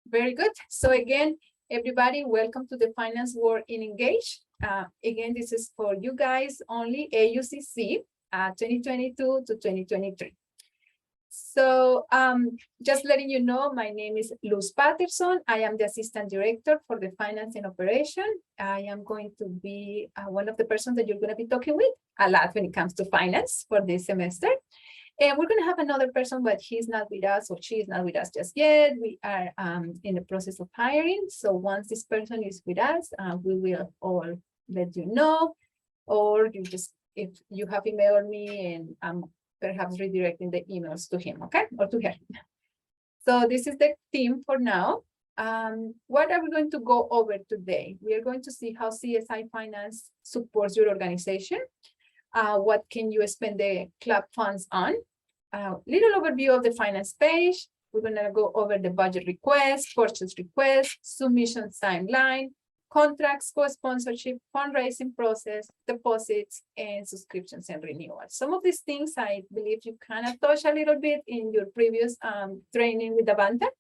Very good. So again, everybody, welcome to the Finance World in Engage. Again, this is for you guys only, AUCC 2022 to 2023. So just letting you know, my name is Luz Patterson. I am the Assistant Director for the Finance and Operation. I am going to be one of the persons that you're going to be talking with a lot when it comes to finance for this semester. And we're going to have another person, but he's not with us or she is not with us just yet. We are in the process of hiring. So once this person is with us, we will all let you know, or you just, if you have emailed me and I'm perhaps redirecting the emails to him, okay, or to her. So this is the team for now. What are we going to go over today? We are going to see how CSI Finance supports your organization. What can you spend the club funds on? Little overview of the finance page. We're going to go over the budget request, purchase request, submission timeline, contracts, co-sponsorship, fundraising process, deposits, and subscriptions and renewals. Some of these things I believe you kind of touched a little bit in your previous training with Avanta,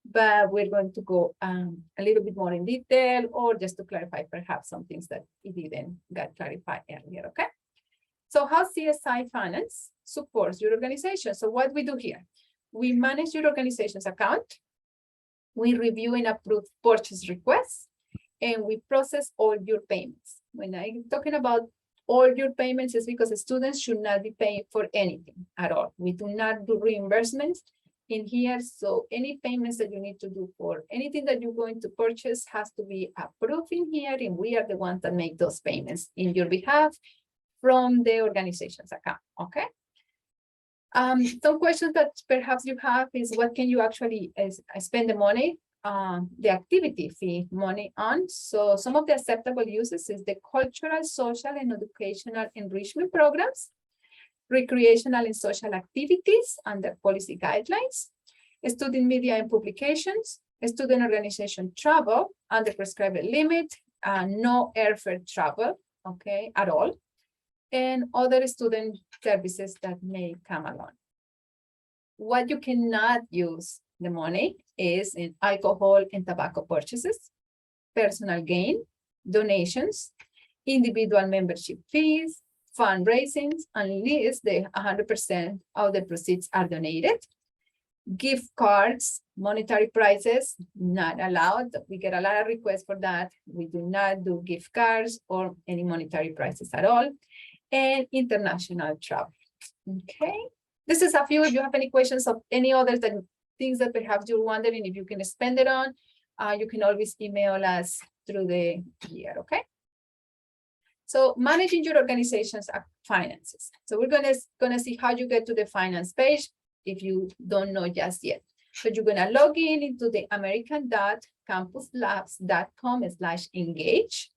but we're going to go a little bit more in detail, or just to clarify perhaps some things that it didn't get clarified earlier, okay? So how CSI Finance supports your organization. So what we do here, we manage your organization's account, we review and approve purchase requests, and we process all your payments. When I'm talking about all your payments, it's because the students should not be paying for anything at all. We do not do reimbursements in here. So any payments that you need to do for anything that you're going to purchase has to be approved in here, and we are the ones that make those payments in your behalf from the organization's account, okay? Some questions that perhaps you have is, what can you actually spend the money, the activity fee money on? So some of the acceptable uses is the cultural, social, and educational enrichment programs, recreational and social activities under policy guidelines, student media and publications, student organization travel under prescribed limit, no airfare travel, okay, at all, and other student services that may come along. What you cannot use the money is in alcohol and tobacco purchases, personal gain, donations, individual membership fees, fundraising, unless the 100% of the proceeds are donated. Gift cards, monetary prizes, not allowed. We get a lot of requests for that. We do not do gift cards or any monetary prizes at all. And international travel. Okay, this is a few. If you have any questions of any other things that perhaps you're wondering if you can spend it on, you can always email us through the year, okay? So managing your organization's finances. So we're gonna see how you get to the finance page if you don't know just yet. So you're gonna log in into the american.campuslabs.com/engage.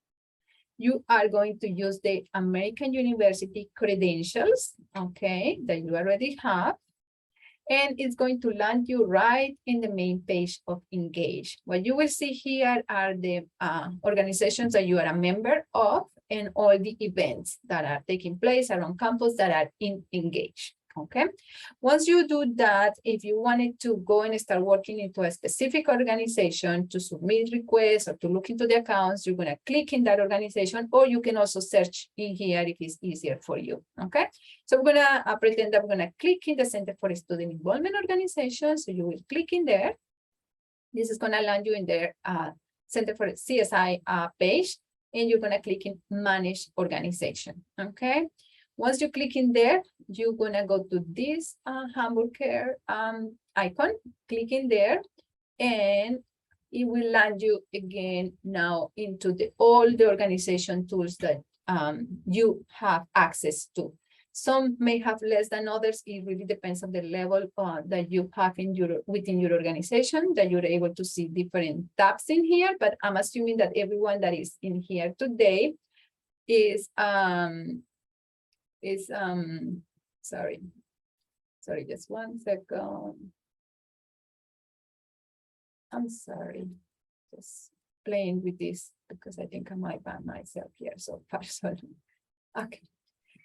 You are going to use the American University credentials, okay, that you already have. And it's going to land you right in the main page of Engage. What you will see here are the organizations that you are a member of and all the events that are taking place around campus that are in Engage. Okay, once you do that, if you wanted to go and start working into a specific organization to submit requests or to look into the accounts, you're going to click in that organization, or you can also search in here if it's easier for you. Okay, so we're going to pretend that we're going to click in the Center for Student Involvement Organization. So you will click in there. This is going to land you in their Center for CSI page, and you're going to click in Manage Organization. Okay. Once you click in there, you're gonna go to this hamburger icon, click in there, and it will land you again now into all the organization tools that you have access to. Some may have less than others. It really depends on the level that you have within your organization, that you're able to see different tabs in here. But I'm assuming that everyone that is in here today is sorry, just 1 second. I'm sorry, just playing with this because I think I might ban myself here so far. So okay,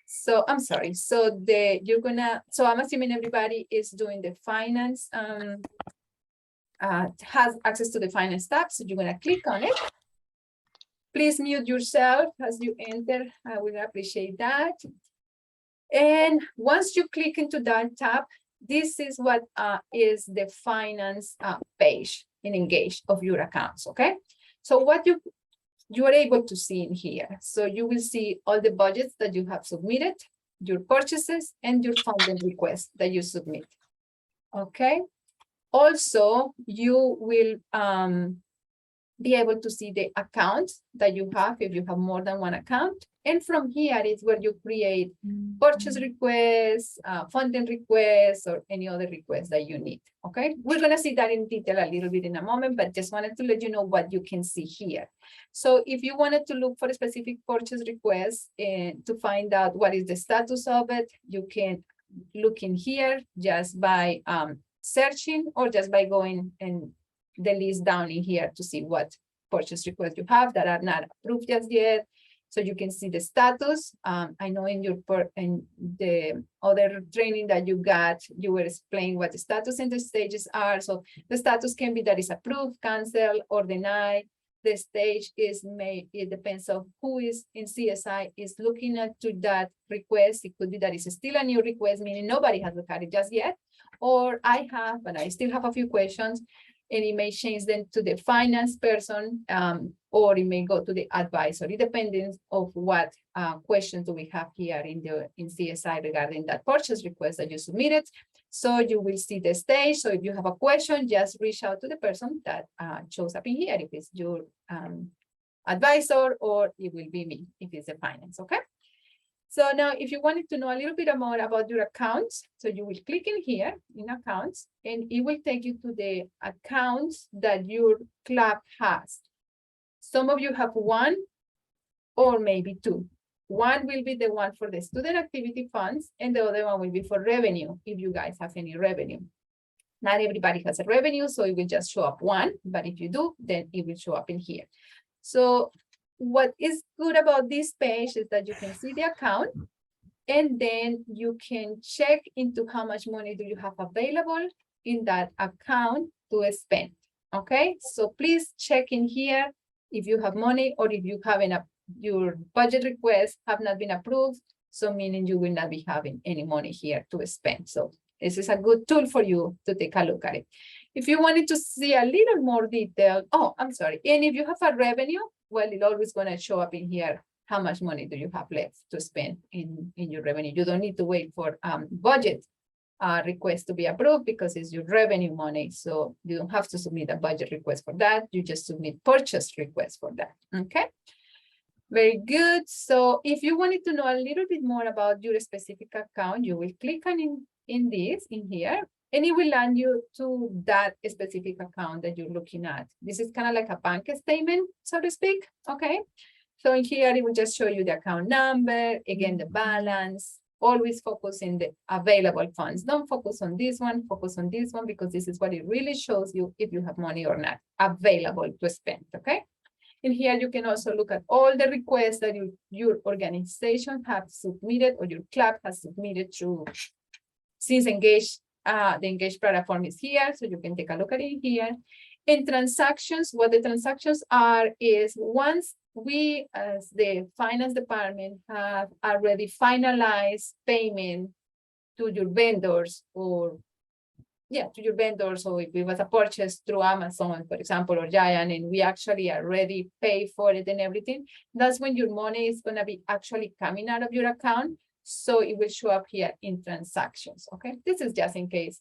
so I'm sorry. So I'm assuming everybody is doing the finance has access to the finance tab. So you're gonna click on it. Please mute yourself as you enter. I would appreciate that. And once you click into that tab, this is what is the finance page in Engage of your accounts, okay? So what you are able to see in here. So you will see all the budgets that you have submitted, your purchases, and your funding requests that you submit, okay? Also, you will be able to see the accounts that you have if you have more than one account. And from here is where you create purchase requests, funding requests, or any other requests that you need, okay? We're gonna see that in detail a little bit in a moment, but just wanted to let you know what you can see here. So if you wanted to look for a specific purchase request and to find out what is the status of it, you can look in here just by searching or just by going and the list down in here to see what purchase requests you have that are not approved just yet. So you can see the status. I know in the other training that you got, you were explaining what the status and the stages are. So the status can be that it's approved, cancel, or denied. The stage is made, it depends on who is in CSI is looking at to that request. It could be that it's still a new request, meaning nobody has looked at it just yet. Or I have, but I still have a few questions. And it may change then to the finance person, or it may go to the advisor. It depends on what questions do we have here in CSI regarding that purchase request that you submitted. So you will see the stage. So if you have a question, just reach out to the person that shows up in here, if it's your advisor, or it will be me, if it's the finance, okay? So now if you wanted to know a little bit more about your accounts, so you will click in here in accounts, and it will take you to the accounts that your club has. Some of you have one or maybe two. One will be the one for the student activity funds, and the other one will be for revenue, if you guys have any revenue. Not everybody has a revenue, so it will just show up one, but if you do, then it will show up in here. So what is good about this page is that you can see the account, and then you can check into how much money do you have available in that account to spend, okay? So please check in here if you have money, or if you haven't, your budget requests have not been approved, so meaning you will not be having any money here to spend. So this is a good tool for you to take a look at it. If you wanted to see a little more detail, oh, I'm sorry. And if you have a revenue, well, it's always going to show up in here. How much money do you have left to spend in your revenue? You don't need to wait for budget request to be approved because it's your revenue money. So you don't have to submit a budget request for that. You just submit purchase request for that. Okay. Very good. So if you wanted to know a little bit more about your specific account, you will click on in here, and it will land you to that specific account that you're looking at. This is kind of like a bank statement, so to speak. Okay. So in here, it will just show you the account number, again, the balance. Always focus in the available funds. Don't focus on this one, focus on this one, because this is what it really shows you if you have money or not available to spend, okay? In here, you can also look at all the requests that your organization have submitted or your club has submitted through, since Engage, the Engage platform is here, so you can take a look at it here. In transactions, what the transactions are is once we, as the finance department, have already finalized payment to your vendors, or to your vendors, or if it was a purchase through Amazon, for example, or Giant, and we actually already pay for it and everything, that's when your money is going to be actually coming out of your account. So it will show up here in transactions, okay? This is just in case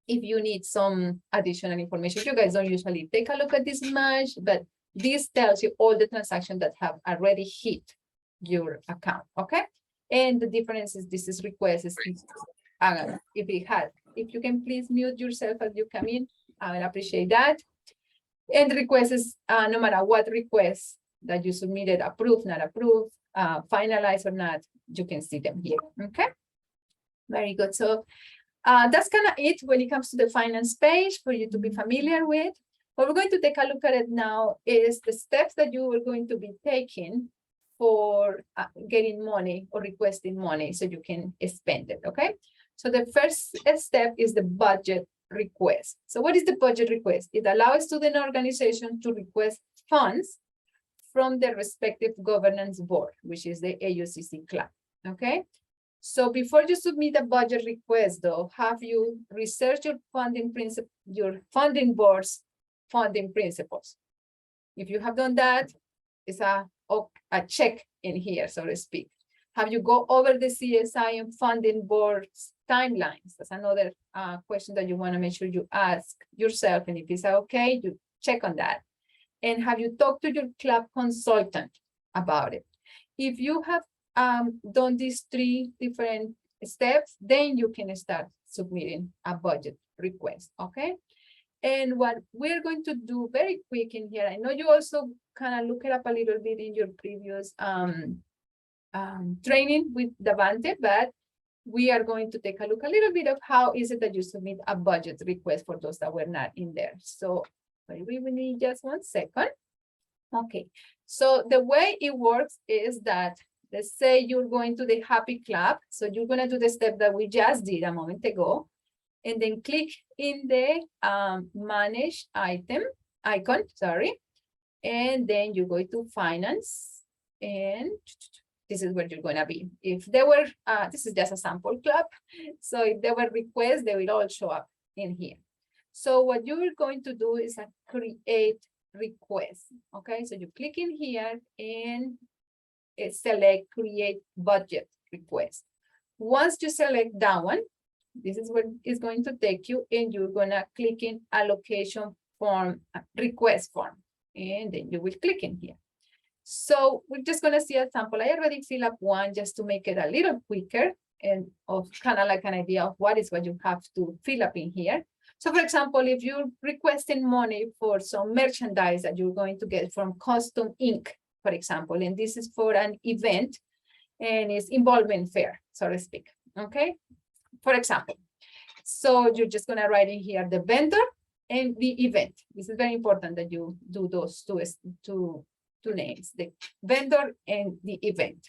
if you need some additional information. You guys don't usually take a look at this much, but this tells you all the transactions that have already hit your account, okay? And the difference is this is request is if you can please mute yourself as you come in, I will appreciate that. And request is no matter what request that you submitted, approved, not approved, finalized or not, you can see them here, okay? Very good. So that's kind of it when it comes to the finance page for you to be familiar with. What we're going to take a look at it now is the steps that you are going to be taking for getting money or requesting money so you can spend it, okay? So the first step is the budget request. So what is the budget request? It allows student organization to request funds from the respective governance board, which is the AUCC club, okay? So before you submit a budget request though, have you researched your funding board's funding principles? If you have done that, it's a check in here, so to speak. Have you go over the CSI and funding board's timelines? That's another question that you want to make sure you ask yourself. And if it's okay, you check on that. And have you talked to your club consultant about it? If you have done these 3 different steps, then you can start submitting a budget request, okay? And what we're going to do very quick in here, I know you also kind of look it up a little bit in your previous training with Davante, but we are going to take a look a little bit of how is it that you submit a budget request for those that were not in there. So we will need just 1 second. Okay, so the way it works is that, let's say you're going to the Happy Club. So you're going to do the step that we just did a moment ago, and then click in the manage icon, and then you go to finance, and this is where you're going to be. If there were, this is just a sample club. So if there were requests, they will all show up in here. So what you're going to do is a create request. Okay, so you click in here and select create budget request. Once you select that one, this is where it's going to take you, and you're gonna click in allocation form, request form, and then you will click in here. So we're just gonna see a sample. I already fill up one just to make it a little quicker and of kind of like an idea of what you have to fill up in here. So for example, if you're requesting money for some merchandise that you're going to get from Custom Ink, for example, and this is for an event and it's involvement fair, so to speak, okay? For example, so you're just gonna write in here the vendor and the event. This is very important that you do those two names, the vendor and the event.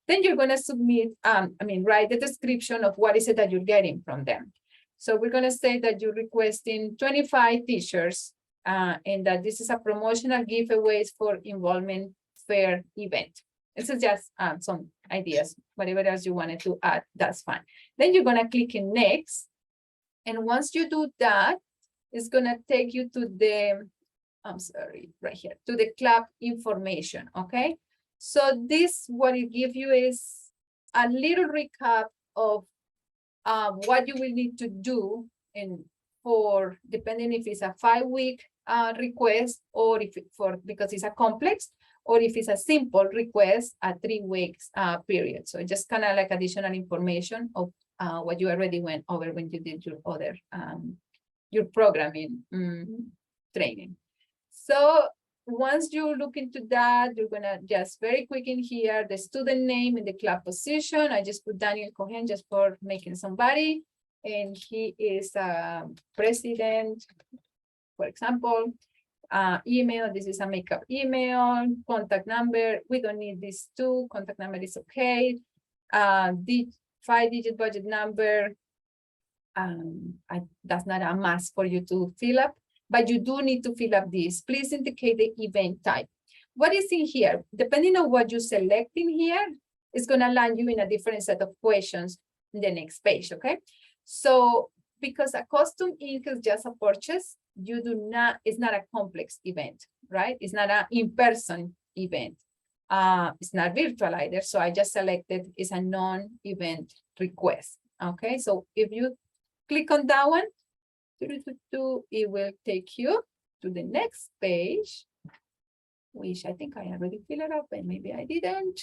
Then you're gonna submit, write the description of what is it that you're getting from them. So we're gonna say that you're requesting 25 t-shirts and that this is a promotional giveaways for involvement fair event. This is just some ideas, whatever else you wanted to add, that's fine. Then you're gonna click in next. And once you do that, it's gonna take you to the, right here, to the club information, okay? So this, what it gives you is a little recap of what you will need to do and for, depending if it's a 5-week request or if it because it's a complex, or if it's a simple request, a 3 weeks period. So just kind of like additional information of what you already went over when you did your other, your programming training. So once you look into that, you're gonna just very quick in here, the student name and the club position. I just put Daniel Cohen just for making somebody, and he is president, for example. Email, this is a makeup email, contact number, we don't need these 2, contact number is okay. The 5-digit budget number, that's not a must for you to fill up, but you do need to fill up this. Please indicate the event type. What is in here? Depending on what you select in here, it's gonna land you in a different set of questions in the next page, okay? So because a custom ink is just a purchase, you do not, it's not a complex event, right? It's not an in-person event. It's not virtual either. So I just selected it's a non-event request. Okay, so if you click on that one, it will take you to the next page, which I think I already filled it up and maybe I didn't.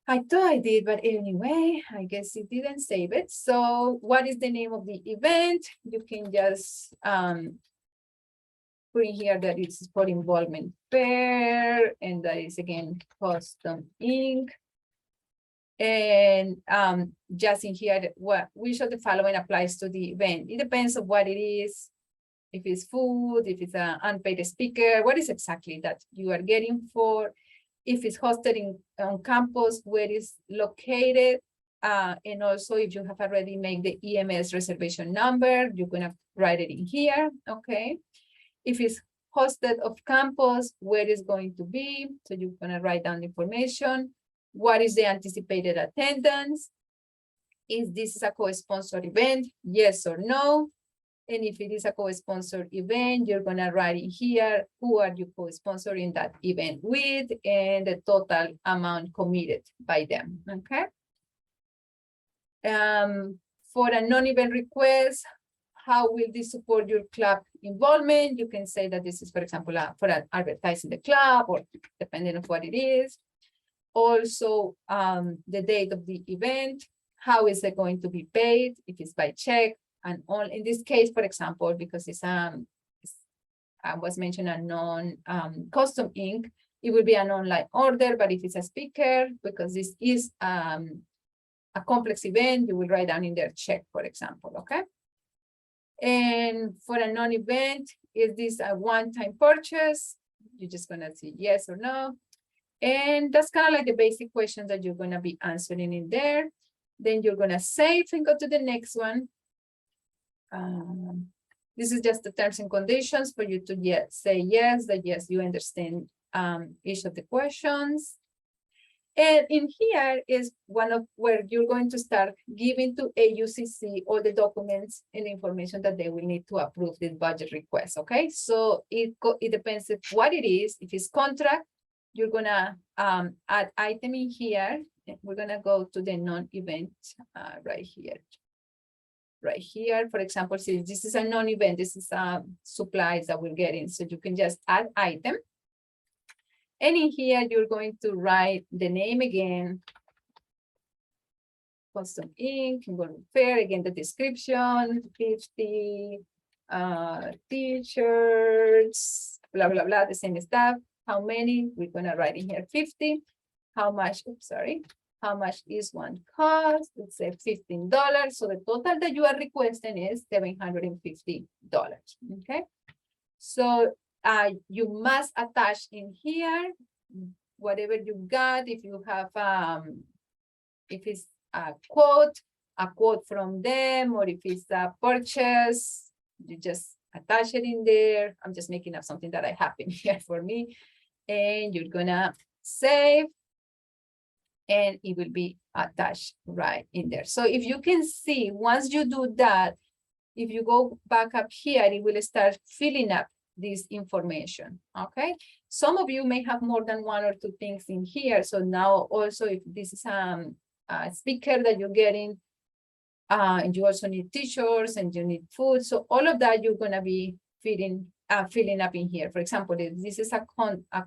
I thought I did, but anyway, I guess it didn't save it. So what is the name of the event? You can just put in here that it's for involvement fair, and that is again custom ink. And just in here, which of the following applies to the event? It depends on what it is. If it's food, if it's an unpaid speaker, what is exactly that you are getting for? If it's hosted on campus, where it's located, And also if you have already made the EMS reservation number, you're gonna write it in here, okay? If it's hosted off campus, where it's going to be, so you're gonna write down the information. What is the anticipated attendance? Is this a co-sponsored event? Yes or no? And if it is a co-sponsored event, you're gonna write in here, who are you co-sponsoring that event with, and the total amount committed by them, okay? For a non-event request, how will this support your club involvement? You can say that this is, for example, for advertising the club, or depending on what it is. Also, the date of the event, how is it going to be paid? If it's by check, and all in this case, for example, because it's I was mentioned a non-custom ink, it will be an online order. But if it's a speaker, because this is a complex event, you will write down in their check, for example, okay? And for a non-event, is this a one-time purchase? You're just gonna say yes or no. And that's kind of like the basic questions that you're gonna be answering in there. Then you're gonna save and go to the next one. This is just the terms and conditions for you to say yes, that yes, you understand each of the questions. And in here is one of where you're going to start giving to AUCC all the documents and information that they will need to approve this budget request, okay? So it depends on what it is. If it's contract, you're gonna add item in here. We're gonna go to the non-event right here. Right here, for example, see, this is a non-event, this is supplies that we're getting. So you can just add item. And in here, you're going to write the name again. Custom ink, I'm going to fair, again, the description, 50 t-shirts, blah, blah, blah, the same stuff. How many? We're going to write in here 50. How much, oops, sorry. How much is one cost? Let's say $15. So the total that you are requesting is $750, okay? So you must attach in here whatever you got. If you have, if it's a quote from them, or if it's a purchase, you just attach it in there. I'm just making up something that I have in here for me. And you're gonna save, and it will be attached right in there. So if you can see, once you do that, if you go back up here, it will start filling up this information, okay? Some of you may have more than one or two things in here. So now also, if this is a speaker that you're getting, and you also need t-shirts and you need food. So all of that you're gonna be filling up in here. For example, if this is a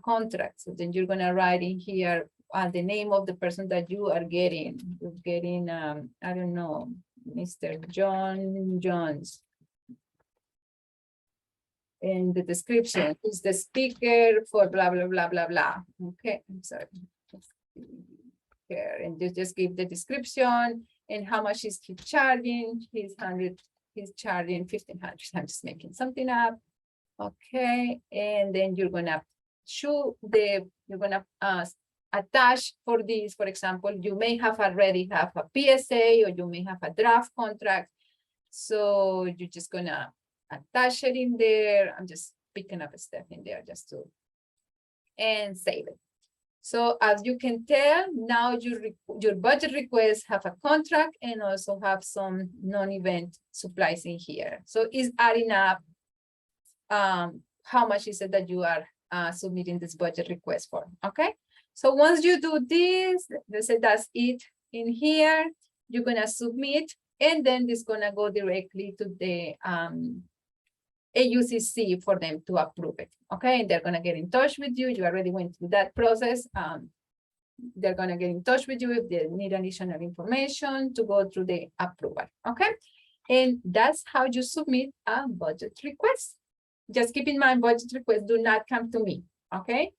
contract, so then you're gonna write in here the name of the person that you are getting. You're getting, I don't know, Mr. John Jones. And the description is the speaker for blah, blah, blah, blah, blah. Okay, I'm sorry. Here, and just give the description and how much is he charging. He's charging $1,500. I'm just making something up. Okay, and then you're gonna attach for this. For example, you may have already have a PSA, or you may have a draft contract. So you're just gonna attach it in there. I'm just picking up a step in there just to, and save it. So as you can tell, now your budget requests have a contract and also have some non-event supplies in here. So it's adding up how much is it that you are submitting this budget request for, okay? So once you do this, let's say that's it in here, you're gonna submit, and then it's gonna go directly to the AUCC for them to approve it, okay? And they're gonna get in touch with you. You already went through that process. They're gonna get in touch with you if they need additional information to go through the approval, okay? And that's how you submit a budget request. Just keep in mind, budget requests do not come to me, okay?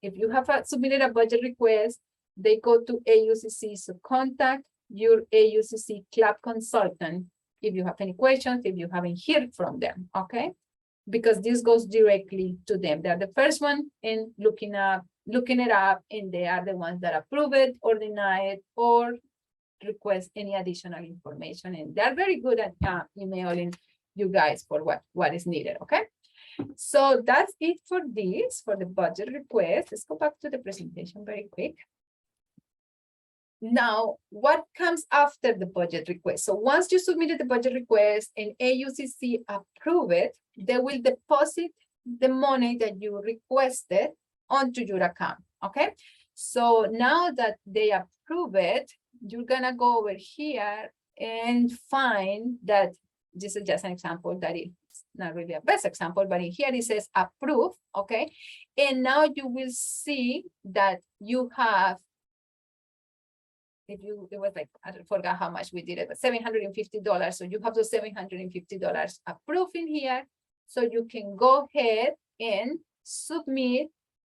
If you have submitted a budget request, they go to AUCC, so contact your AUCC club consultant if you have any questions, if you haven't heard from them, okay? Because this goes directly to them. They're the first one in looking it up, and they are the ones that approve it or deny it, or request any additional information. And they're very good at emailing you guys for what is needed, okay? So that's it for this, for the budget request. Let's go back to the presentation very quick. Now, what comes after the budget request? So once you submitted the budget request and AUCC approve it, they will deposit the money that you requested onto your account, okay? So now that they approve it, you're gonna go over here and find that this is just an example that is not really a best example, but in here it says approve, okay? And now you will see that you have, it was like, I forgot how much we did it, but $750. So you have those $750 approved in here. So you can go ahead and submit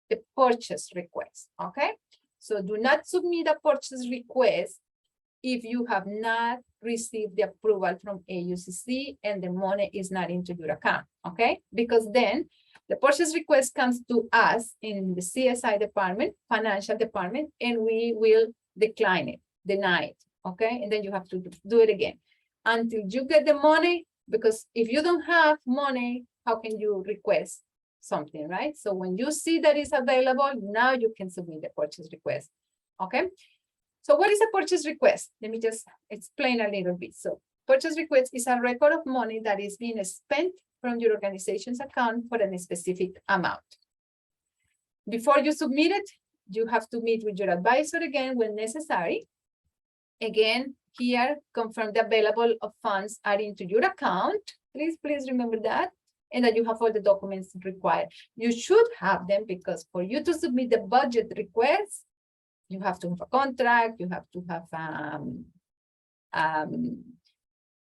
the purchase request, okay? So do not submit a purchase request if you have not received the approval from AUCC and the money is not into your account, okay? Because then the purchase request comes to us in the CSI department, financial department, and we will decline it, deny it, okay? And then you have to do it again until you get the money, because if you don't have money, how can you request something, right? So when you see that it's available, now you can submit the purchase request, okay? So what is a purchase request? Let me just explain a little bit. So purchase request is a record of money that is being spent from your organization's account for a specific amount. Before you submit it, you have to meet with your advisor again when necessary. Again, here, confirm the available of funds are into your account. Please remember that. And that you have all the documents required. You should have them because for you to submit the budget request, you have to have a contract, you have to have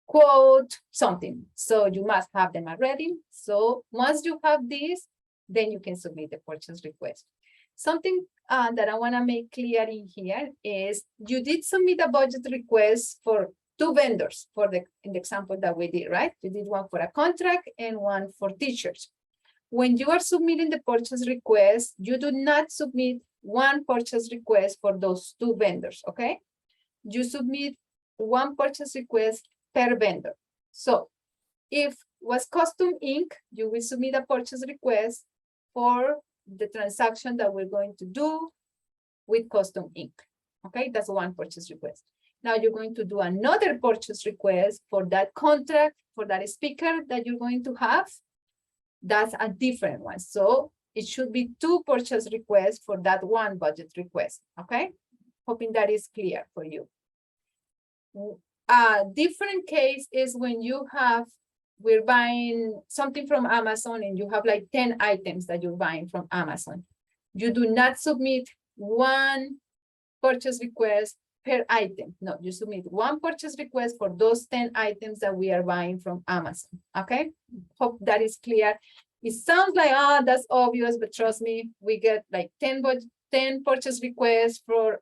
quote, something. So you must have them already. So once you have this, then you can submit the purchase request. Something that I want to make clear in here is you did submit a budget request for 2 vendors in the example that we did, right? You did one for a contract and one for teachers. When you are submitting the purchase request, you do not submit one purchase request for those 2 vendors, okay? You submit one purchase request per vendor. So if was Custom Inc., you will submit a purchase request for the transaction that we're going to do with Custom Inc., okay? That's one purchase request. Now you're going to do another purchase request for that contract, for that speaker that you're going to have. That's a different one. So it should be 2 purchase requests for that one budget request, okay? Hoping that is clear for you. A different case is when we're buying something from Amazon and you have like 10 items that you're buying from Amazon. You do not submit one purchase request per item. No, you submit one purchase request for those 10 items that we are buying from Amazon, okay? Hope that is clear. It sounds like, that's obvious, but trust me, we get like 10 purchase requests for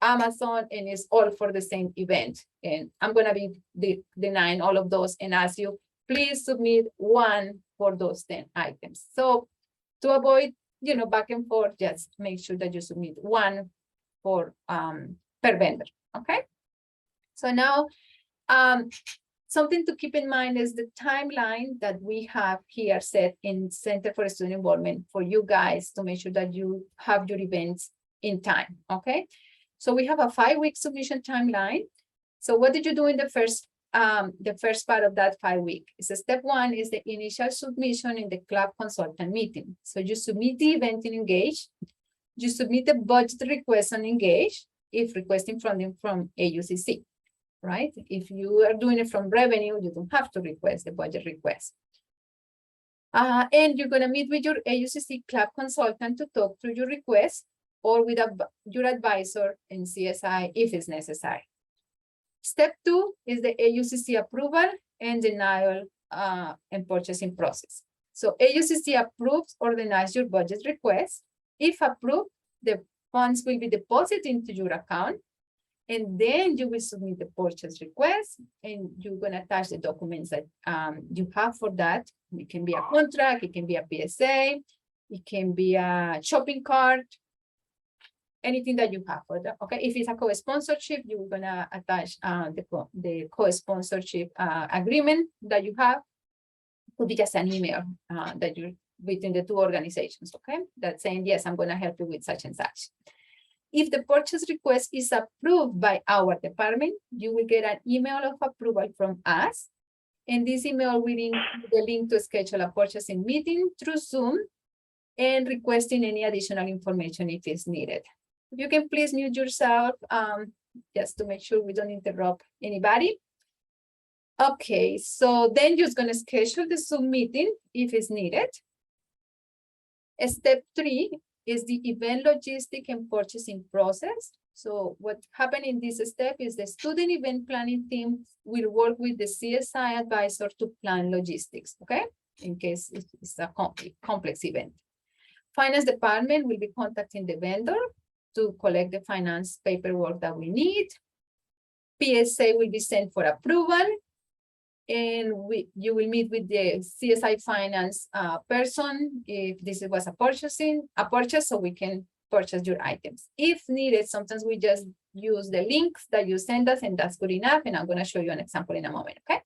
Amazon and it's all for the same event. And I'm gonna be denying all of those and ask you, please submit one for those 10 items. So to avoid, back and forth, just make sure that you submit one for per vendor, okay? So now, something to keep in mind is the timeline that we have here set in Center for Student Involvement for you guys to make sure that you have your events in time, okay? So we have a 5-week submission timeline. So what did you do in the first part of that 5-week? So step 1 is the initial submission in the club consultant meeting. So you submit the event in Engage. You submit the budget request on Engage if requesting funding from AUCC, right? If you are doing it from revenue, you don't have to request the budget request. And you're gonna meet with your AUCC club consultant to talk through your request or with your advisor in CSI if it's necessary. Step 2 is the AUCC approval and denial and purchasing process. So AUCC approves or denies your budget request. If approved, the funds will be deposited into your account, and then you will submit the purchase request, and you're going to attach the documents that you have for that. It can be a contract, it can be a PSA, it can be a shopping cart, anything that you have for that. Okay, if it's a co-sponsorship, you're gonna attach the co-sponsorship agreement that you have. Could be just an email that you between the two organizations. Okay, that's saying yes, I'm gonna help you with such and such. If the purchase request is approved by our department, you will get an email of approval from us. And this email will include the link to schedule a purchasing meeting through Zoom and requesting any additional information if it's needed. You can please mute yourself just to make sure we don't interrupt anybody. Okay, so then you're going to schedule the Zoom meeting if it's needed. Step 3 is the event logistic and purchasing process. So what happened in this step is the student event planning team will work with the CSI advisor to plan logistics, okay? In case it's a complex event. Finance department will be contacting the vendor to collect the finance paperwork that we need. PSA will be sent for approval. And you will meet with the CSI finance person if this was a purchase, so we can purchase your items. If needed, sometimes we just use the links that you send us, and that's good enough. And I'm going to show you an example in a moment, okay?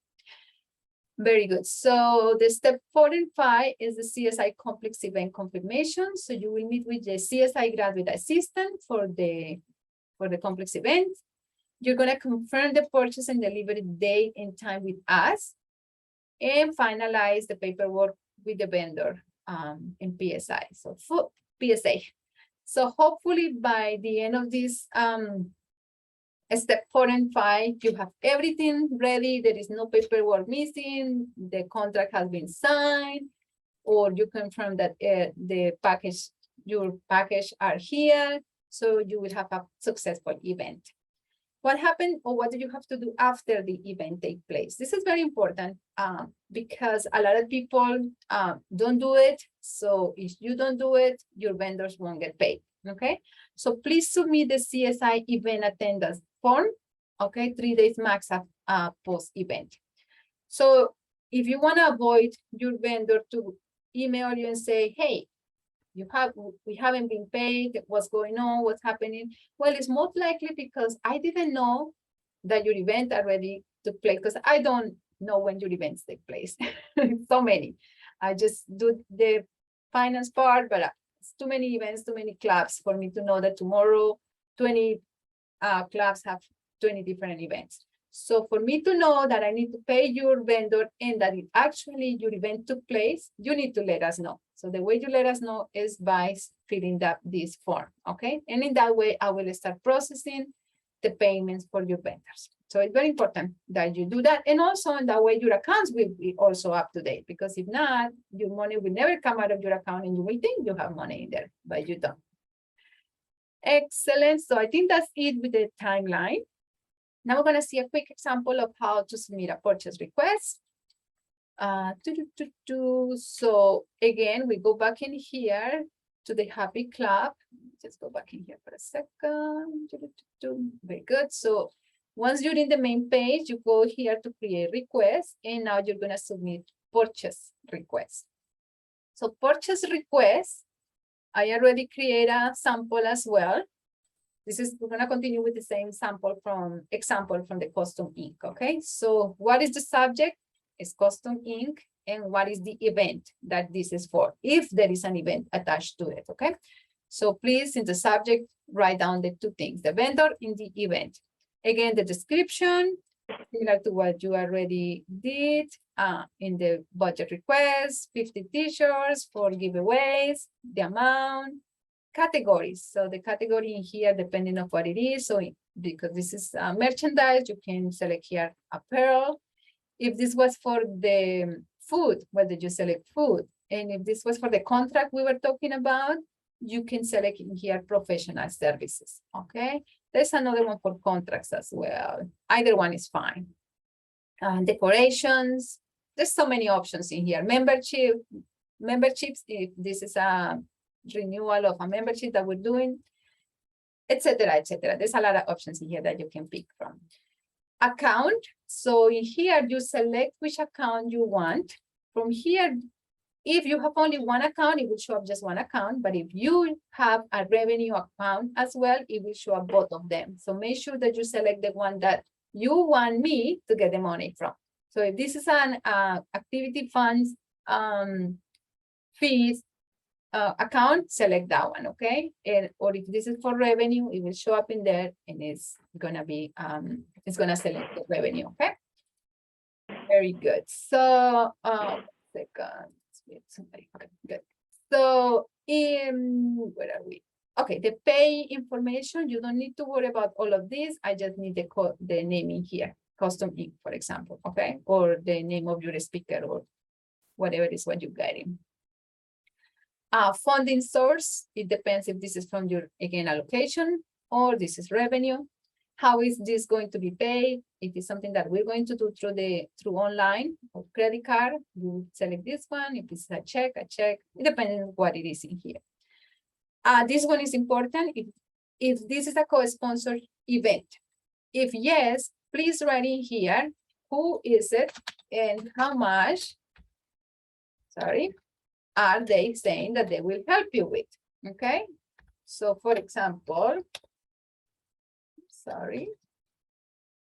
Very good. So the step 4 and 5 is the CSI complex event confirmation. So you will meet with the CSI graduate assistant for the complex event. You're going to confirm the purchase and delivery date and time with us and finalize the paperwork with the vendor in PSI. So for PSA. So hopefully by the end of this step 4 and 5, you have everything ready. There is no paperwork missing. The contract has been signed, or you confirm that your package are here. So you will have a successful event. What happened, or what do you have to do after the event takes place? This is very important because a lot of people don't do it. So if you don't do it, your vendors won't get paid, okay? So please submit the CSI event attendance form, okay? 3 days max post-event. So if you want to avoid your vendor to email you and say, hey, we haven't been paid, what's going on, what's happening? Well, it's most likely because I didn't know that your event already took place, because I don't know when your events take place. So many. I just do the finance part, but it's too many events, too many clubs for me to know that tomorrow 20 clubs have 20 different events. So for me to know that I need to pay your vendor and that it actually your event took place, you need to let us know. So the way you let us know is by filling up this form, okay? And in that way, I will start processing the payments for your vendors. So it's very important that you do that. And also in that way, your accounts will be also up to date, because if not, your money will never come out of your account and you will think you have money in there, but you don't. Excellent. So I think that's it with the timeline. Now we're going to see a quick example of how to submit a purchase request. So again, we go back in here to the Happy Club. Just go back in here for a second. Very good. So once you're in the main page, you go here to create request, and now you're going to submit purchase request. So purchase request, I already create a sample as well. We're going to continue with the same example from the custom ink, okay? So what is the subject? It's custom ink, and what is the event that this is for, if there is an event attached to it, okay? So please, in the subject, write down the two things, the vendor and the event. Again, the description, similar to what you already did in the budget request, 50 t-shirts, 4 giveaways, the amount, categories. So the category in here, depending on what it is. So because this is merchandise, you can select here apparel. If this was for the food, where did you select food? And if this was for the contract we were talking about, you can select in here professional services, okay? There's another one for contracts as well. Either one is fine. Decorations, there's so many options in here. Memberships, if this is a renewal of a membership that we're doing, etc., etc. There's a lot of options in here that you can pick from. Account, so in here you select which account you want. From here, If you have only one account, it will show up just one account. But if you have a revenue account as well, it will show up both of them. So make sure that you select the one that you want me to get the money from. So if this is an activity funds fees account, select that one, okay? And or if this is for revenue, it will show up in there and it's gonna be it's gonna select the revenue, okay? Very good. So second. Good. So where are we? Okay, the pay information, you don't need to worry about all of this. I just need the name in here, custom ink, for example, okay? Or the name of your speaker or whatever is what you're getting. Funding source, it depends if this is from your, again, allocation or this is revenue. How is this going to be paid? If it's something that we're going to do through online or credit card, you select this one. If it's a check. It depends on what it is in here. This one is important. If this is a co-sponsored event. If yes, please write in here, who is it and how much, are they saying that they will help you with, okay? So for example,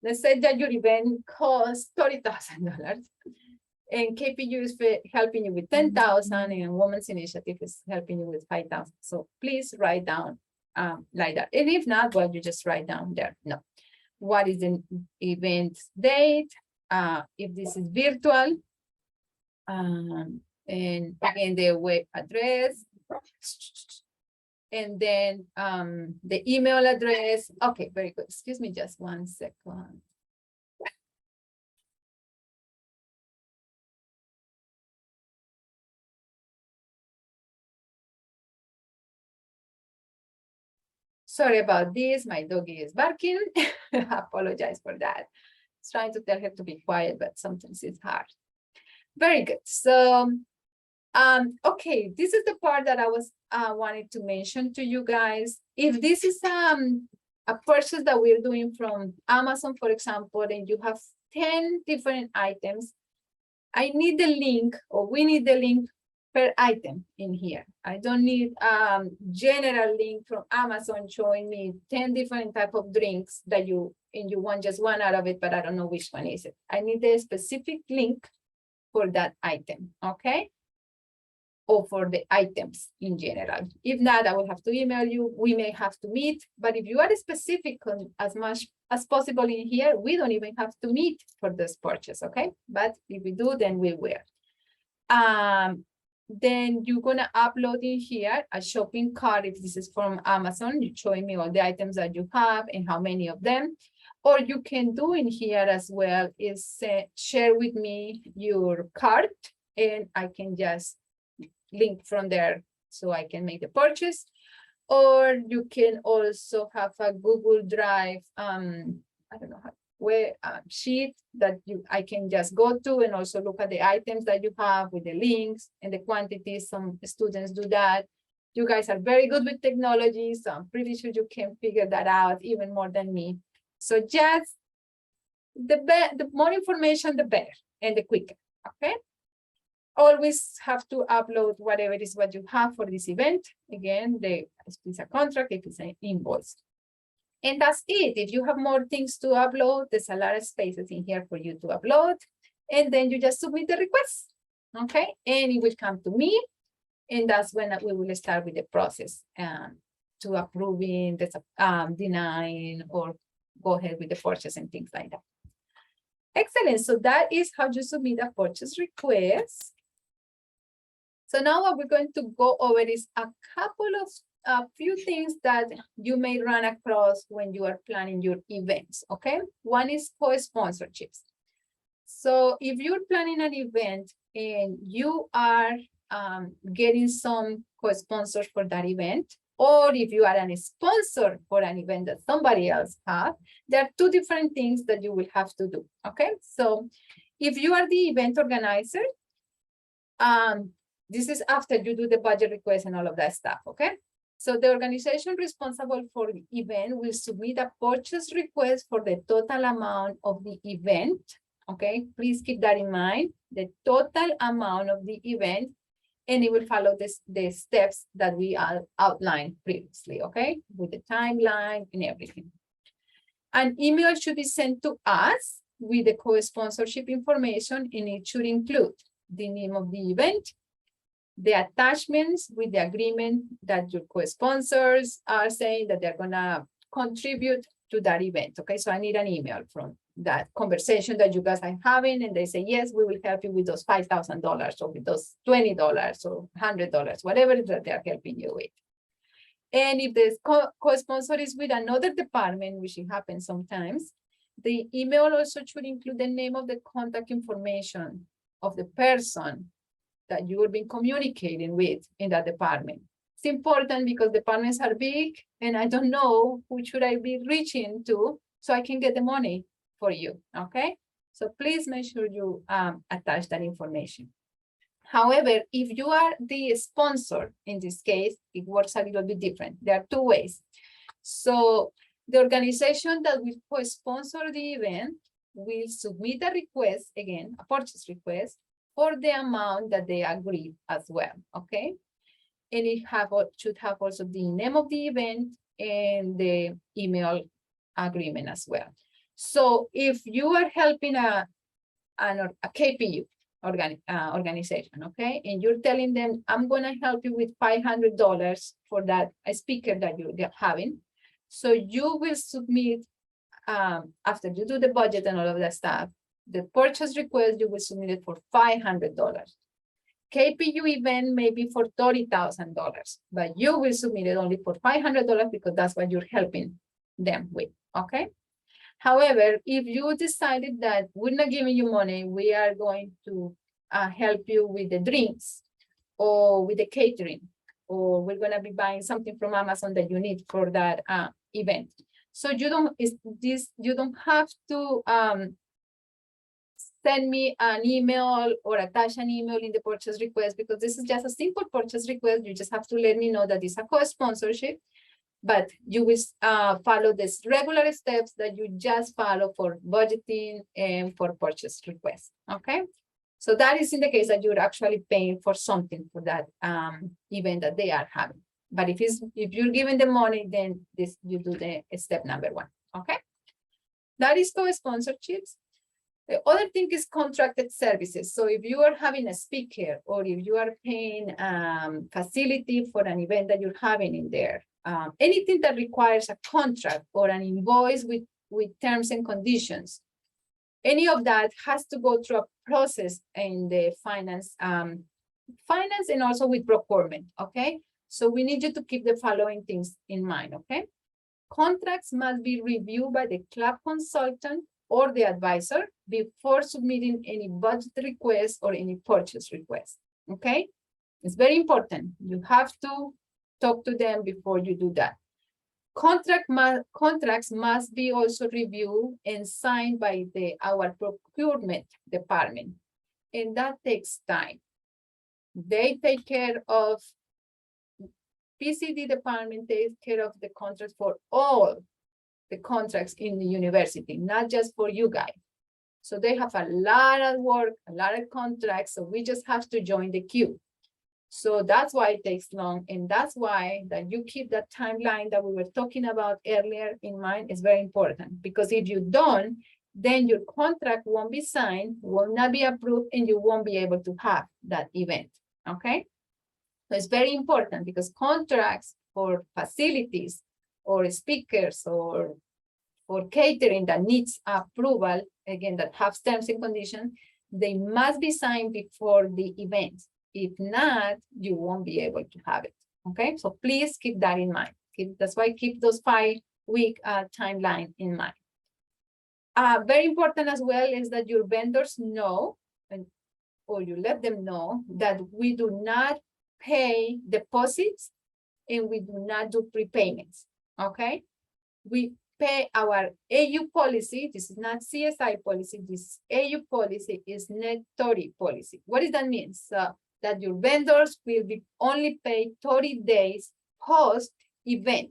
let's say that your event costs $30,000 and KPU is helping you with 10,000 and Women's Initiative is helping you with 5,000. So please write down like that. And if not, well, you just write down there. No. What is the event date? If this is virtual, and again, the web address, and then the email address. Okay, very good. Excuse me just 1 second. Sorry about this. My doggy is barking. I apologize for that. It's trying to tell her to be quiet, but sometimes it's hard. Very good. So, okay, this is the part that I was wanted to mention to you guys. If this is a purchase that we're doing from Amazon, for example, and you have 10 different items, I need the link, or we need the link per item in here. I don't need general link from Amazon showing me 10 different type of drinks that you want just one out of it, but I don't know which one is it. I need a specific link for that item, okay? Or for the items in general. If not, I will have to email you. We may have to meet, but if you are specific as much as possible in here, we don't even have to meet for this purchase, okay? But if we do, then we will. Then you're gonna upload in here a shopping cart. If this is from Amazon, you're showing me all the items that you have and how many of them. Or you can do in here as well is share with me your cart and I can just link from there so I can make the purchase. Or you can also have a Google Drive, I don't know how, where sheet that I can just go to and also look at the items that you have with the links and the quantities. Some students do that. You guys are very good with technology, so I'm pretty sure you can figure that out even more than me. So just the more information, the better and the quicker, okay? Always have to upload whatever it is what you have for this event. Again, if it's a contract, if it's an invoice. And that's it. If you have more things to upload, there's a lot of spaces in here for you to upload. And then you just submit the request, okay? And it will come to me. And that's when we will start with the process to approving, denying, or go ahead with the purchase and things like that. Excellent. So that is how you submit a purchase request. So now what we're going to go over is a couple of few things that you may run across when you are planning your events, okay? One is co-sponsorships. So if you're planning an event and you are getting some co-sponsors for that event, or if you are a sponsor for an event that somebody else has, there are two different things that you will have to do, okay? So if you are the event organizer, this is after you do the budget request and all of that stuff, okay? So the organization responsible for the event will submit a purchase request for the total amount of the event, okay? Please keep that in mind. The total amount of the event and it will follow the steps that we outlined previously, okay? With the timeline and everything. An email should be sent to us with the co-sponsorship information, and it should include the name of the event, the attachments with the agreement that your co-sponsors are saying that they're gonna contribute to that event, okay? So I need an email from that conversation that you guys are having, and they say, yes, we will help you with those $5,000 or with those $20 or $100, whatever that they're helping you with. And if the co-sponsor is with another department, which it happens sometimes, the email also should include the name of the contact information of the person that you have been communicating with in that department. It's important because departments are big and I don't know who should I be reaching to so I can get the money for you, okay? So please make sure you attach that information. However, if you are the sponsor, in this case, it works a little bit different. There are two ways. So the organization that will co-sponsor the event will submit a request, again, a purchase request, for the amount that they agreed as well, okay? And it should have also the name of the event and the email agreement as well. So if you are helping a KPU organization, okay, and you're telling them, I'm gonna help you with $500 for that speaker that you're having, so you will submit, after you do the budget and all of that stuff, the purchase request, you will submit it for $500. KPU event may be for $30,000, but you will submit it only for $500 because that's what you're helping them with, okay? However, if you decided that we're not giving you money, we are going to help you with the drinks or with the catering, or we're going to be buying something from Amazon that you need for that event. So you don't have to send me an email or attach an email in the purchase request, because this is just a simple purchase request. You just have to let me know that it's a co-sponsorship, but you will follow these regular steps that you just follow for budgeting and for purchase request, okay? So that is in the case that you're actually paying for something for that event that they are having. But if you're giving the money, then you do the step number 1, okay? That is co-sponsorships. The other thing is contracted services. So if you are having a speaker, or if you are paying facility for an event that you're having in there, anything that requires a contract or an invoice with terms and conditions, any of that has to go through a process in the finance and also with procurement, okay? So we need you to keep the following things in mind, okay? Contracts must be reviewed by the club consultant or the advisor before submitting any budget request or any purchase request, okay? It's very important. You have to talk to them before you do that. Contracts must be also reviewed and signed by our procurement department, and that takes time. They take care of, PCD department takes care of the contracts for all the contracts in the university, not just for you guys. So they have a lot of work, a lot of contracts, so we just have to join the queue. So that's why it takes long, and that's why that you keep that timeline that we were talking about earlier in mind is very important, because if you don't, then your contract won't be signed, will not be approved, and you won't be able to have that event, okay? So it's very important, because contracts for facilities or speakers or for catering that needs approval, again, that have terms and conditions, they must be signed before the event. If not, you won't be able to have it, okay? So please keep that in mind. That's why keep those 5-week timeline in mind. Very important as well is that your vendors know, or you let them know, that we do not pay deposits and we do not do prepayments, okay? We pay our AU policy. This is not CSI policy. This AU policy is net 30 policy. What does that mean? So that your vendors will be only paid 30 days post-event,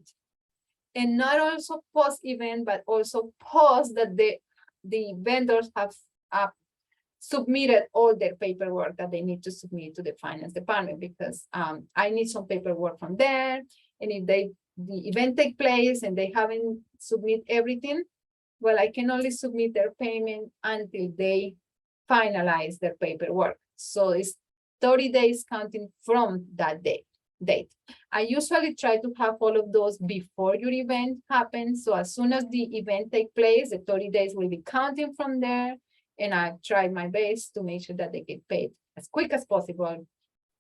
and not also post-event, but also post that the vendors have submitted all their paperwork that they need to submit to the finance department, because I need some paperwork from there. And if the event take place and they haven't submit everything, well, I can only submit their payment until they finalize their paperwork. So it's 30 days counting from that date. I usually try to have all of those before your event happens. So as soon as the event takes place, the 30 days will be counting from there. And I try my best to make sure that they get paid as quick as possible.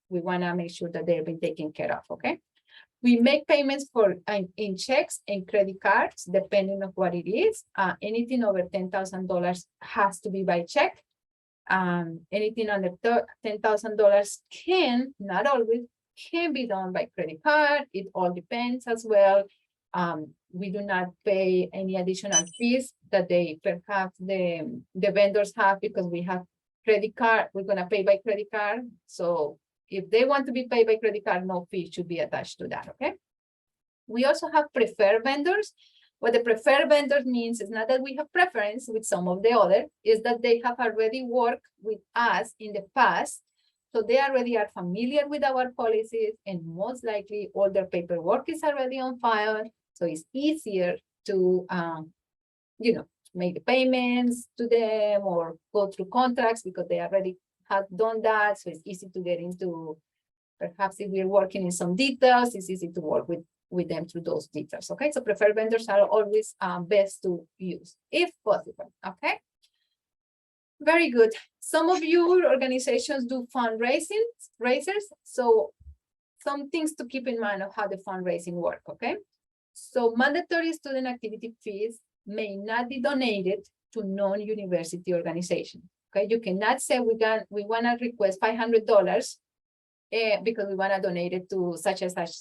We want to make sure that they've been taken care of, okay? We make payments for in checks and credit cards, depending on what it is. Anything over $10,000 has to be by check. Anything under $10,000 can, not always, can be done by credit card. It all depends as well. We do not pay any additional fees that they perhaps the vendors have, because we have credit card. We're going to pay by credit card. So if they want to be paid by credit card, no fee should be attached to that, okay? We also have preferred vendors. What the preferred vendors means is not that we have preference with some of the other, is that they have already worked with us in the past. So they already are familiar with our policies, and most likely all their paperwork is already on file. So it's easier to, make the payments to them or go through contracts, because they already have done that. So it's easy to get into, perhaps if we're working in some details, it's easy to work with them through those details, okay? So preferred vendors are always best to use, if possible, okay? Very good. Some of your organizations do raisers. So some things to keep in mind of how the fundraising work, okay? So mandatory student activity fees may not be donated to non-university organizations, okay? You cannot say we want to request $500 because we want to donate it to such and such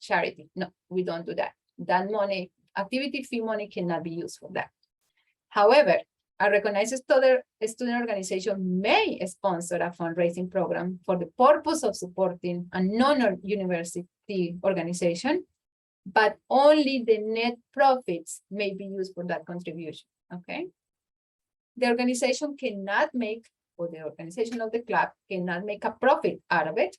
charity. No, we don't do that. That money, activity fee money, cannot be used for that. However, a recognized student organization may sponsor a fundraising program for the purpose of supporting a non-university organization, but only the net profits may be used for that contribution, okay? The organization cannot make, or the organization of the club cannot make a profit out of it.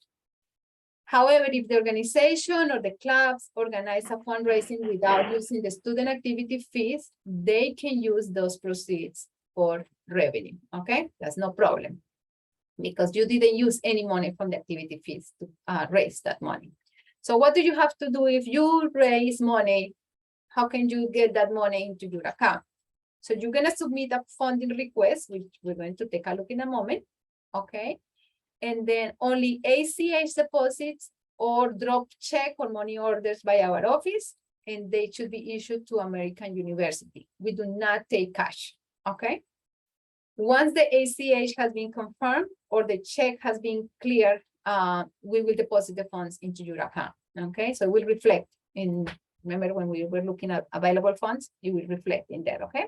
However, if the organization or the clubs organize a fundraising without using the student activity fees, they can use those proceeds for revenue, okay? That's no problem, because you didn't use any money from the activity fees to raise that money. So what do you have to do if you raise money? How can you get that money into your account? So you're going to submit a funding request, which we're going to take a look in a moment, okay? And then only ACH deposits or drop check or money orders by our office, and they should be issued to American University. We do not take cash, okay? Once the ACH has been confirmed or the check has been cleared, we will deposit the funds into your account, okay? So it will reflect in, remember when we were looking at available funds, it will reflect in there, okay?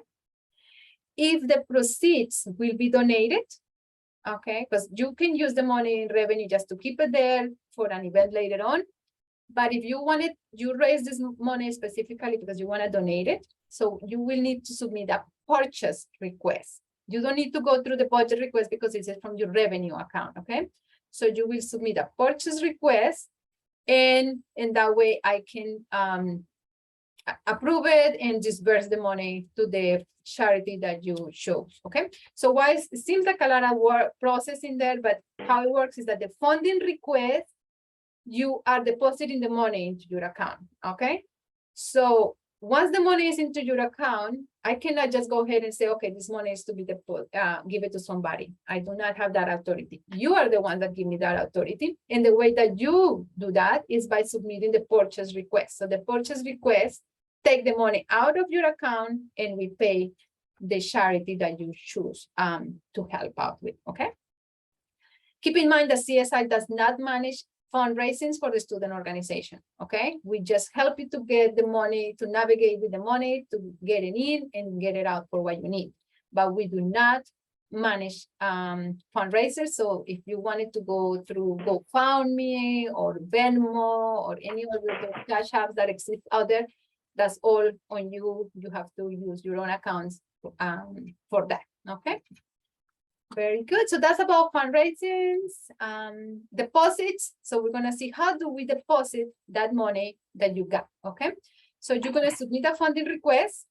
If the proceeds will be donated, okay, because you can use the money in revenue just to keep it there for an event later on. But if you want it, you raise this money specifically because you want to donate it. So you will need to submit a purchase request. You don't need to go through the budget request because it's from your revenue account, okay? So you will submit a purchase request, and that way I can approve it and disperse the money to the charity that you chose, okay? So why it seems like a lot of work process in there, but how it works is that the funding request, you are depositing the money into your account, okay? So once the money is into your account, I cannot just go ahead and say, okay, this money is to be give it to somebody. I do not have that authority. You are the one that give me that authority. And the way that you do that is by submitting the purchase request. So the purchase request, take the money out of your account and we pay the charity that you choose to help out with, okay? Keep in mind that CSI does not manage fundraisings for the student organization, okay? We just help you to get the money, to navigate with the money, to get it in and get it out for what you need. But we do not manage fundraisers. So if you wanted to go through GoFundMe or Venmo or any of those cash apps that exist out there, that's all on you. You have to use your own accounts for that, okay? Very good. So that's about fundraisings, deposits. So we're going to see how do we deposit that money that you got, okay? So you're going to submit a funding request,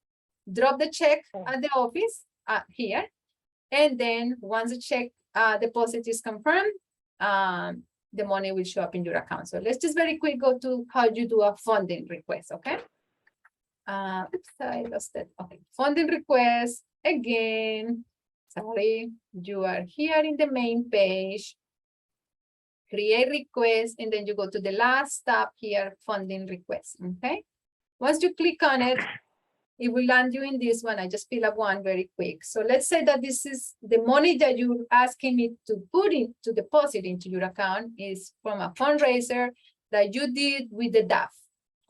drop the check at the office here, and then once the check deposit is confirmed, the money will show up in your account. So let's just very quick go to how you do a funding request, okay? Oops, I lost it. Okay, funding request again. Sorry, you are here in the main page. Create request, and then you go to the last tab here, funding request. Okay. Once you click on it, it will land you in this one. I just fill up one very quick. So let's say that this is the money that you're asking me to put in to deposit into your account is from a fundraiser that you did with the DAF.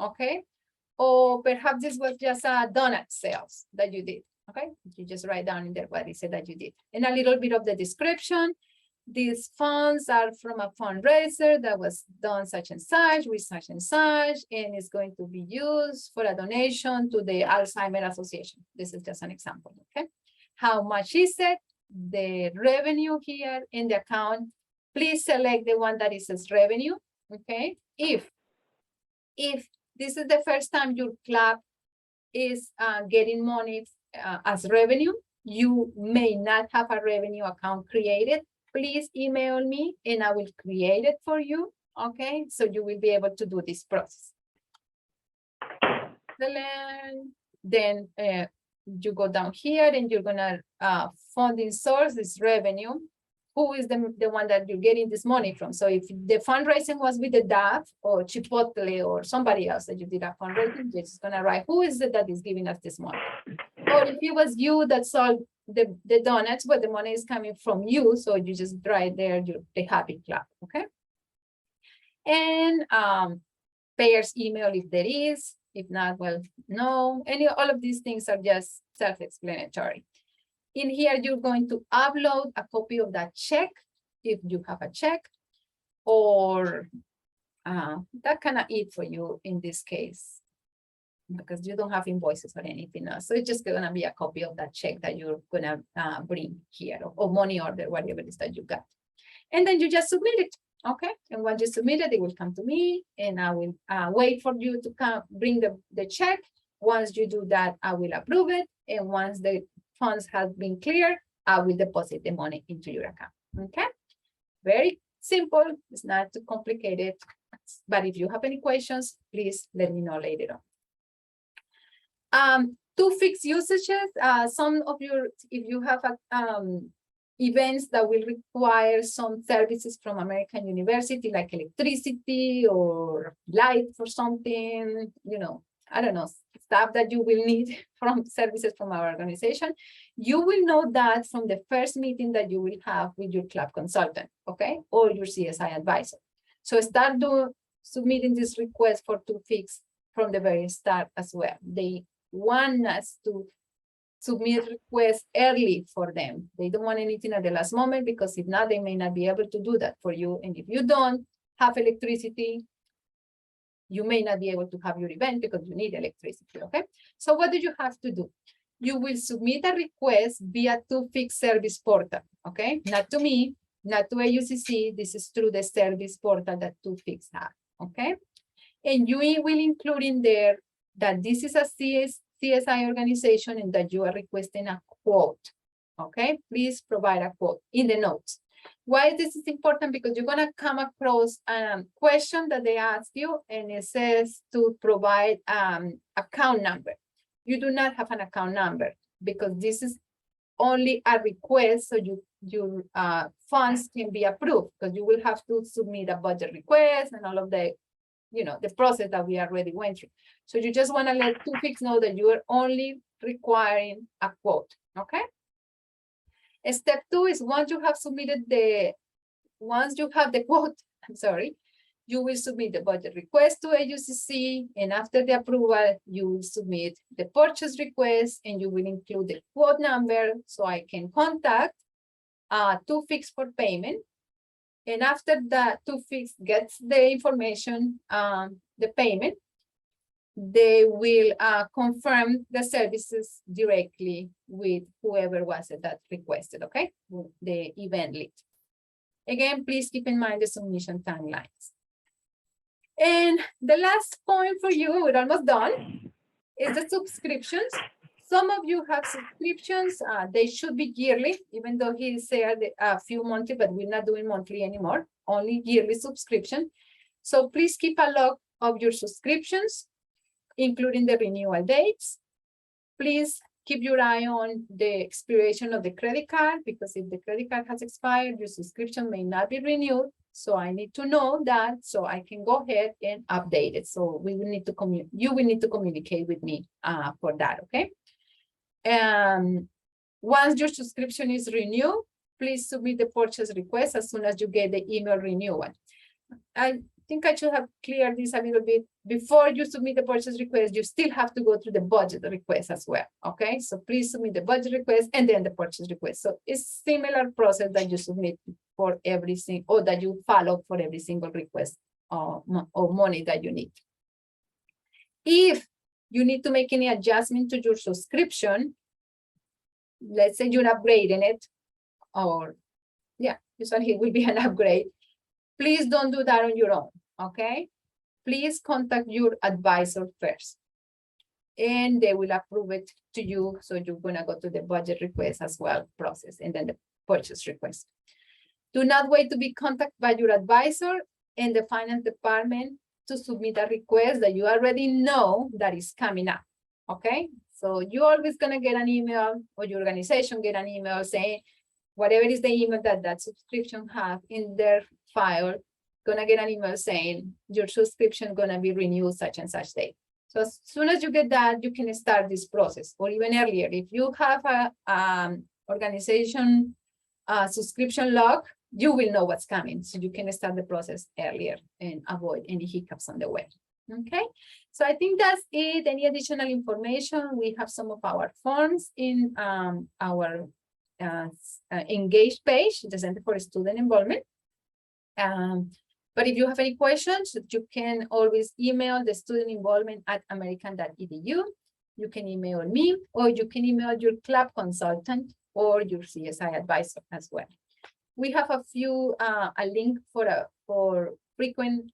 Okay. Or perhaps this was just a donut sales that you did. Okay, you just write down in there what it said that you did. And a little bit of the description. These funds are from a fundraiser that was done such and such with such and such, and it's going to be used for a donation to the Alzheimer's Association. This is just an example, okay? How much is it? The revenue here in the account. Please select the one that it says revenue, okay? If this is the first time your club is getting money as revenue, you may not have a revenue account created. Please email me and I will create it for you. Okay, so you will be able to do this process. Then you go down here and you're gonna funding source is revenue. Who is the one that you're getting this money from? So if the fundraising was with the DAF or Chipotle or somebody else that you did a fundraising, you're just gonna write who is it that is giving us this money. Or if it was you that sold the donuts, but the money is coming from you, so you just write there the happy club, okay? And payers email if there is, if not, well, no. All of these things are just self-explanatory. In here, you're going to upload a copy of that check, if you have a check, or that kind of it for you in this case, because you don't have invoices or anything else. So it's just going to be a copy of that check that you're going to bring here, or money order, whatever it is that you got. And then you just submit it, okay? And once you submit it, it will come to me, and I will wait for you to come bring the check. Once you do that, I will approve it. And once the funds have been cleared, I will deposit the money into your account, okay? Very simple, it's not too complicated. But if you have any questions, please let me know later on. To fix usages, some of your, if you have events that will require some services from American University, like electricity or light for something, you know, I don't know, stuff that you will need from services from our organization, you will know that from the first meeting that you will have with your club consultant, okay, or your CSI advisor. So start submitting this request for to fix from the very start as well. They want us to submit requests early for them. They don't want anything at the last moment, because if not, they may not be able to do that for you. And if you don't have electricity, you may not be able to have your event because you need electricity, okay? So what do you have to do? You will submit a request via TwoFix service portal, okay? Not to me, not to AUCC, this is through the service portal that TwoFix have, okay? And you will include in there that this is a CSI organization and that you are requesting a quote, okay? Please provide a quote in the notes. Why this is important? Because you're gonna come across a question that they ask you, and it says to provide account number. You do not have an account number because this is only a request, so your funds can be approved, because you will have to submit a budget request and all of the, you know, the process that we already went through. So you just want to let TwoFix know that you are only requiring a quote, okay? Step 2 is once you have the quote, I'm sorry, you will submit the budget request to AUCC, and after the approval, you will submit the purchase request, and you will include the quote number so I can contact TwoFix for payment. And after that, TwoFix gets the information, the payment, they will confirm the services directly with whoever was it that requested, okay? The event lead. Again, please keep in mind the submission timelines. And the last point for you, we're almost done, is the subscriptions. Some of you have subscriptions, they should be yearly, even though he said a few monthly, but we're not doing monthly anymore, only yearly subscription. So please keep a log of your subscriptions, including the renewal dates. Please keep your eye on the expiration of the credit card, because if the credit card has expired, your subscription may not be renewed. So I need to know that so I can go ahead and update it. So we will need to you will need to communicate with me for that, okay? Once your subscription is renewed, please submit the purchase request as soon as you get the email renewal. I think I should have cleared this a little bit. Before you submit the purchase request, you still have to go through the budget request as well, okay? So please submit the budget request and then the purchase request. So it's similar process that you submit for every single, or that you follow for every single request or money that you need. If you need to make any adjustment to your subscription, let's say you're upgrading it, or yeah, usually it will be an upgrade. Please don't do that on your own, okay? Please contact your advisor first, and they will approve it to you. So you're gonna go to the budget request as well process, and then the purchase request. Do not wait to be contacted by your advisor and the finance department to submit a request that you already know that is coming up, okay? So you're always gonna get an email, or your organization get an email saying, whatever is the email that subscription have in their file, gonna get an email saying your subscription gonna be renewed such and such date. So as soon as you get that, you can start this process, or even earlier. If you have a organization subscription log, you will know what's coming. So you can start the process earlier and avoid any hiccups on the way. Okay, so I think that's it. Any additional information? We have some of our forms in our engaged page, the Center for Student Involvement. But if you have any questions, you can always email the student involvement at american.edu. You can email me, or you can email your club consultant or your CSI advisor as well. We have a link for frequent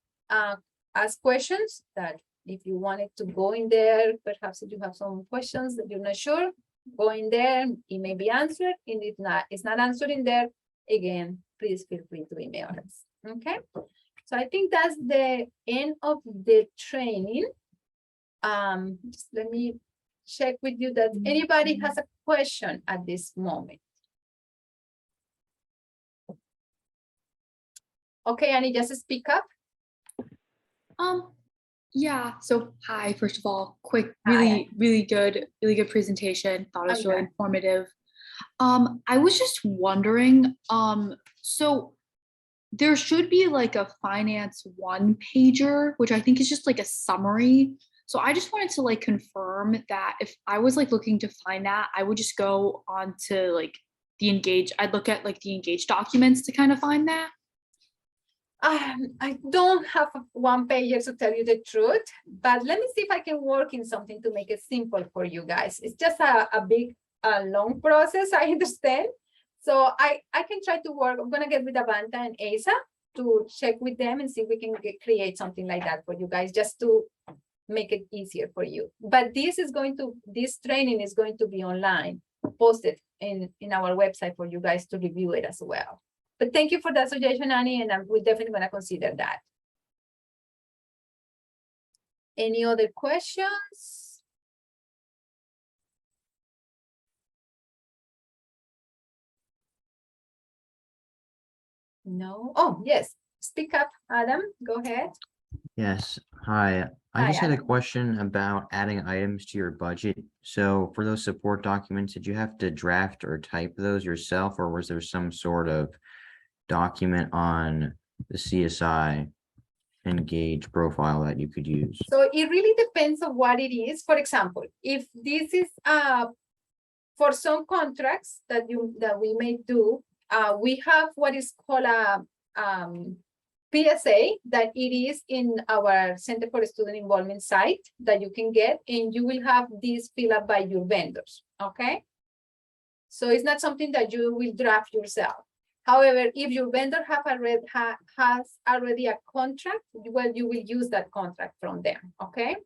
ask questions, that if you wanted to go in there, perhaps if you have some questions that you're not sure, go in there, it may be answered. And if it's not answered in there, again, please feel free to email us. Okay, so I think that's the end of the training. Just let me check with you that anybody has a question at this moment. Okay, Annie, just speak up. Yeah, so hi, first of all, quick, really good presentation. Thought it was really informative. I was just wondering, so there should be like a finance one pager, which I think is just like a summary. So I just wanted to like confirm that if I was like looking to find that, I would just go on to like the engage, I'd look at like the engaged documents to kind of find that. I don't have one pager to tell you the truth, but let me see if I can work in something to make it simple for you guys. It's just a big, long process, I understand. So I can try to work. I'm gonna get with Avanta and Asa to check with them and see if we can create something like that for you guys, just to make it easier for you. But this training is going to be online, posted in our website for you guys to review it as well. But thank you for that suggestion, Annie, and we're definitely going to consider that. Any other questions? No? Oh, yes. Speak up, Adam. Go ahead. Yes. Hi. I just had a question about adding items to your budget. So for those support documents, did you have to draft or type those yourself, or was there some sort of document on the CSI Engage profile that you could use? So it really depends on what it is. For example, if this is for some contracts that we may do, we have what is called a PSA that it is in our Center for Student Involvement site that you can get, and you will have this filled up by your vendors, okay? So it's not something that you will draft yourself. However, if your vendor has already a contract, well, you will use that contract from them, okay?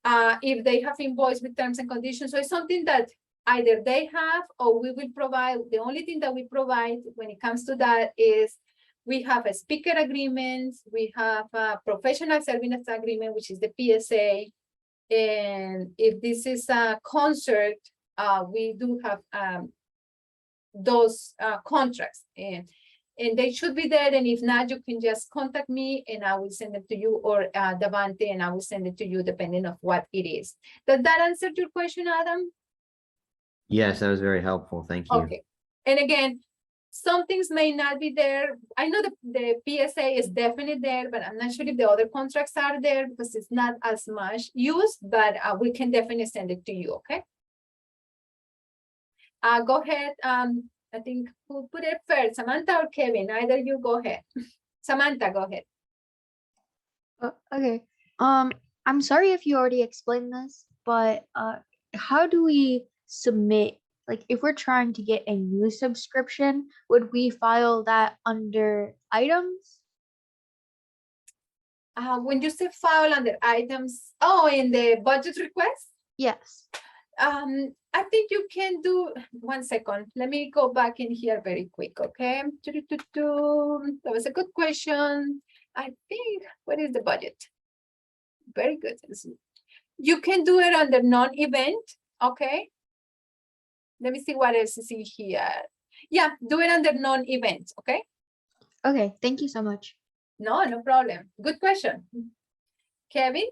If they have invoice with terms and conditions, so it's something that either they have or we will provide. The only thing that we provide when it comes to that is we have a speaker agreement, we have a professional service agreement, which is the PSA. And if this is a concert, we do have those contracts, and they should be there. And if not, you can just contact me and I will send them to you, or Davante, and I will send it to you depending on what it is. Does that answer your question, Adam? Yes, that was very helpful. Thank you. Okay. And again, some things may not be there. I know the PSA is definitely there, but I'm not sure if the other contracts are there because it's not as much used, but we can definitely send it to you, okay? Go ahead. I think who put it first, Samantha or Kevin? Either you go ahead. Samantha, go ahead. Okay. I'm sorry if you already explained this, but how do we submit, like if we're trying to get a new subscription, would we file that under items? When you say file under items, in the budget request? Yes. I think you can do, 1 second. Let me go back in here very quick, okay? That was a good question. I think, what is the budget? Very good. You can do it under non-event, okay? Let me see what else is in here. Yeah, do it under non-event, okay? Okay, thank you so much. No problem. Good question. Kevin?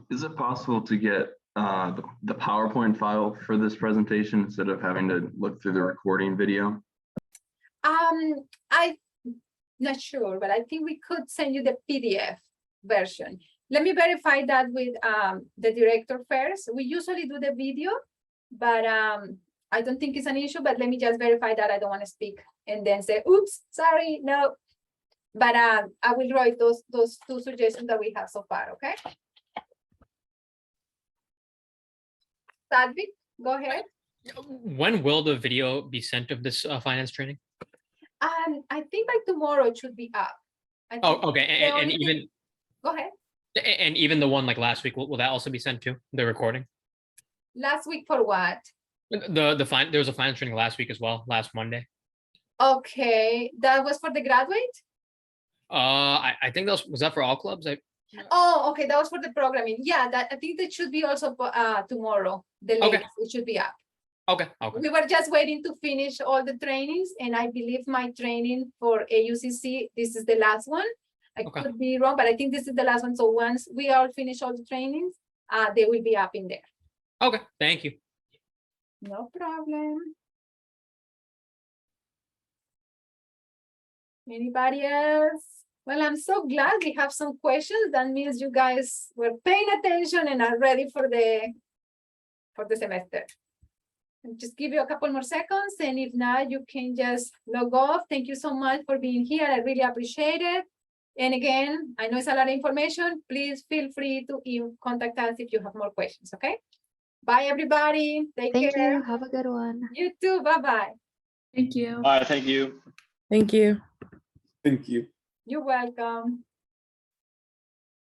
Is it possible to get the PowerPoint file for this presentation instead of having to look through the recording video? I'm not sure, but I think we could send you the PDF version. Let me verify that with the director first. We usually do the video, but I don't think it's an issue, but let me just verify that. I don't want to speak and then say, oops, sorry, no. But I will write those two suggestions that we have so far, okay? Sadvik, go ahead. When will the video be sent of this finance training? I think by tomorrow it should be up. Oh, okay. And even go ahead. And even the one like last week, will that also be sent to the recording? Last week for what? There was a finance training last week as well, last Monday. Okay, that was for the graduate? I think that was that for all clubs? Oh, okay, that was for the programming. Yeah, that I think that should be also tomorrow. The latest, it should be up. Okay. We were just waiting to finish all the trainings, and I believe my training for AUCC, this is the last one. I could be wrong, but I think this is the last one. So once we all finish all the trainings, they will be up in there. Okay, thank you. No problem. Anybody else? Well, I'm so glad we have some questions. That means you guys were paying attention and are ready for the semester. I'll just give you a couple more seconds, and if not, you can just log off. Thank you so much for being here. I really appreciate it. And again, I know it's a lot of information. Please feel free to contact us if you have more questions, okay? Bye, everybody. Take care. Thank you. Have a good one. You too. Bye-bye. Thank you. Bye, thank you. Thank you. Thank you. You're welcome.